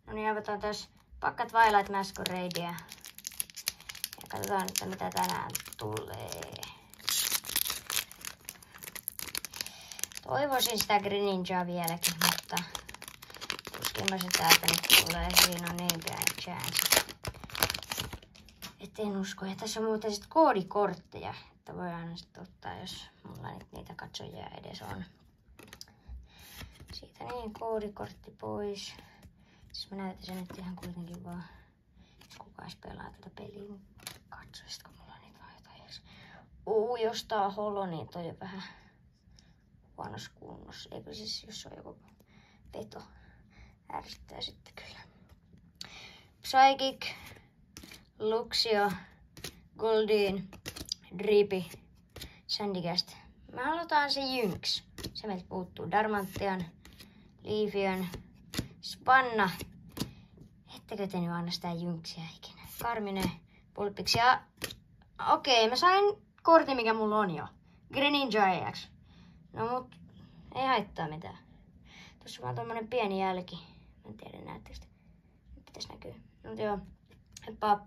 No niin, avataan taas pakka Twilight Masqueradea. Ja katsotaan, että mitä tänään tulee. Toivoisin sitä Greninjaa vieläkin, mutta tuskinpa se täältä nyt tulee. Siinä on niin pieni chance. Et en usko. Ja tässä on muuten sitten koodikortteja, että voi aina sitten ottaa, jos mulla nyt niitä katsojia edes on. Siitä niin, koodikortti pois. Siis mä näytän sen nyt ihan kuitenkin vaan, jos kukaan pelaa tätä peliä. Katsoisit, kun mulla on niitä vaan jotain edes. Jos tää on holo, niin toi on vähän huonossa kunnossa. Eikö siis, jos on joku peto, ärsyttää sitten kyllä. Psychic, Luxio, Goldeen, Drippy, Sandygast. Me halutaan se Jynx. Se meiltä puuttuu. Darmantian, Leafeon, Spanna. Ettekö te nyt anna sitä Jynxiä ikinä? Carmine, Pulpix ja... Okei, mä sain kortin, mikä mulla on jo. Greninja EX. No mut ei haittaa mitään. Tuossa vaan tommonen pieni jälki. Mä en tiedä näettekö sitä. Nyt pitäis näkyä. Mut joo. Heippa.